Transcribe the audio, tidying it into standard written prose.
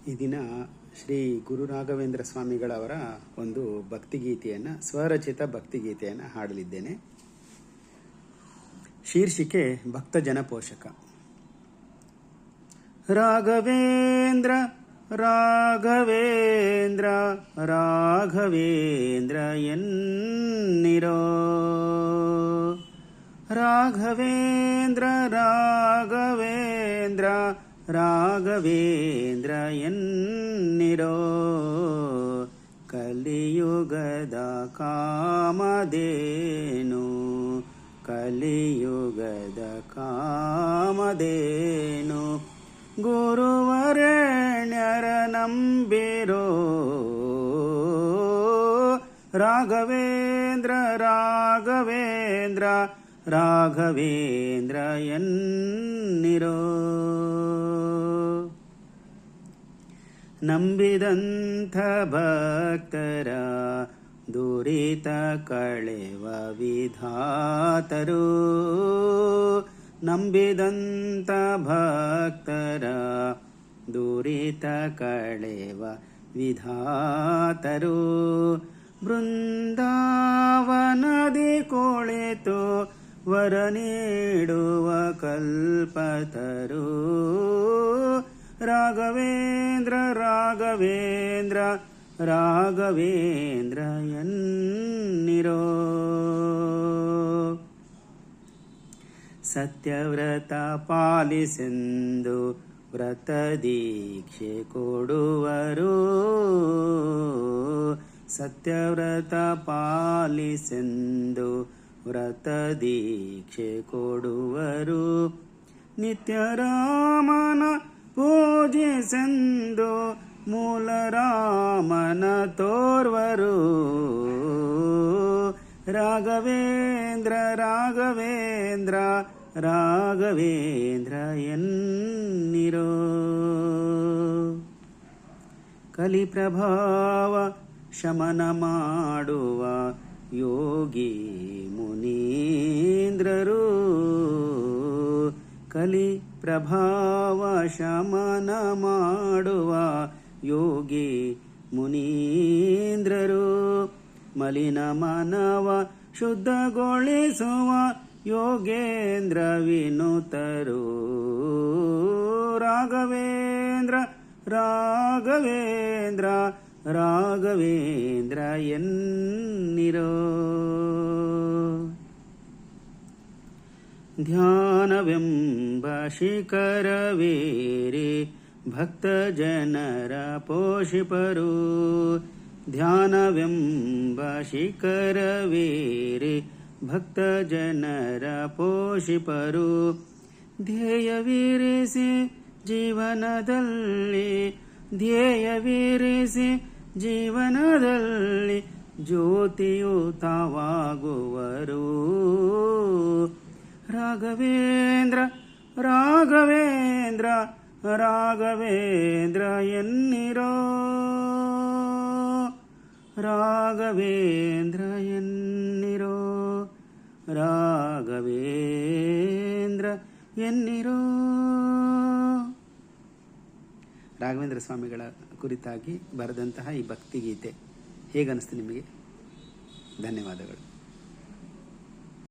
ಈ ದಿನ ಶ್ರೀ ಗುರು ರಾಘವೇಂದ್ರ ಸ್ವಾಮಿಗಳವರ ಒಂದು ಭಕ್ತಿಗೀತೆಯನ್ನು ಸ್ವರಚಿತ ಭಕ್ತಿಗೀತೆಯನ್ನು ಹಾಡಲಿದ್ದೇನೆ. ಶೀರ್ಷಿಕೆ ಭಕ್ತಜನ ಪೋಷಕ. ರಾಘವೇಂದ್ರ ರಾಘವೇಂದ್ರ ರಾಘವೇಂದ್ರ ಎನ್ನಿರೋ, ರಾಘವೇಂದ್ರ ರಾಘವೇಂದ್ರ ರಾಘವೇಂದ್ರ ಎನ್ನಿರೋ, ಕಲಿಯುಗದ ಕಾಮಧೇನು ಕಲಿಯುಗದ ಕಾಮಧೇನು, ಗುರುವರೆಣ್ಯರ ನಂಬಿರೋ, ರಾಘವೇಂದ್ರ ರಾಘವೇಂದ್ರ ರಾಘವೇಂದ್ರ ಎನ್ನಿರೋ. ನಂಬಿದಂಥ ಭಕ್ತರ ದುರಿತ ಕಳೆವ ವಿಧಾತರು, ನಂಬಿದಂಥ ಭಕ್ತರ ದುರಿತ ಕಳೆವ ವಿಧಾತರು, ಬೃಂದಾವನದಿ ಕುಳಿತು ವರ ನೀಡುವ ಕಲ್ಪತರು, ರಾಘವೇಂದ್ರ ರಾಘವೇಂದ್ರ ರಾಘವೇಂದ್ರ ಎನ್ನಿರೋ. ಸತ್ಯವ್ರತ ಪಾಲಿಸೆಂದು ವ್ರತ ದೀಕ್ಷೆ ಕೊಡುವರು, ಸತ್ಯವ್ರತ ಪಾಲಿಸೆಂದು ವ್ರತ ದೀಕ್ಷೆ ಕೊಡುವರು, ನಿತ್ಯ ರಾಮನ ಪೂಜಿಸೆಂದು ಮೂಲ ರಾಮನ ತೋರ್ವರು, ರಾಘವೇಂದ್ರ ರಾಘವೇಂದ್ರ ರಾಘವೇಂದ್ರ ಎನ್ನಿರೋ. ಕಲಿಪ್ರಭಾವ ಶಮನ ಮಾಡುವ ಯೋಗಿ ಮುನೀಂದ್ರರು, ಕಲಿ ಪ್ರಭಾವ ಶಮನ ಮಾಡುವ ಯೋಗಿ ಮುನೀಂದ್ರರು, ಮಲಿನ ಮನವ ಶುದ್ಧಗೊಳಿಸುವ ಯೋಗೇಂದ್ರ ವಿನುತರು, ರಾಘವೇಂದ್ರ ರಾಘವೇಂದ್ರ ರಾಘವೇಂದ್ರ ಎನ್ನಿರೋ. ಧ್ಯಾನವೆಂಬ ಶಿಖರವೇರಿ ಭಕ್ತ ಜನರ ಪೋಷಿಪರು, ಧ್ಯಾನವೆಂಬ ಶಿಖರವೇರಿ ಭಕ್ತ ಜನರ ಪೋಷಿಪರು, ಧ್ಯೇಯವಿರಿಸಿ ಜೀವನದಲ್ಲಿ ಧ್ಯೇಯವಿರಿಸಿ ಜೀವನದಲ್ಲಿ ಜ್ಯೋತಿಯುತವಾಗುವರು, ರಾಘವೇಂದ್ರ ರಾಘವೇಂದ್ರ ರಾಘವೇಂದ್ರ ಎನ್ನಿರೋ, ರಾಘವೇಂದ್ರ ಎನ್ನಿರೋ, ರಾಘವೇಂದ್ರ ಎನ್ನಿರೋ. ರಾಘವೇಂದ್ರ ಸ್ವಾಮಿಗಳ ಕುರಿತಾಗಿ ಬರೆದಂತಹ ಈ ಭಕ್ತಿಗೀತೆ ಹೇಗನ್ನಿಸ್ತು ನಿಮಗೆ? ಧನ್ಯವಾದಗಳು.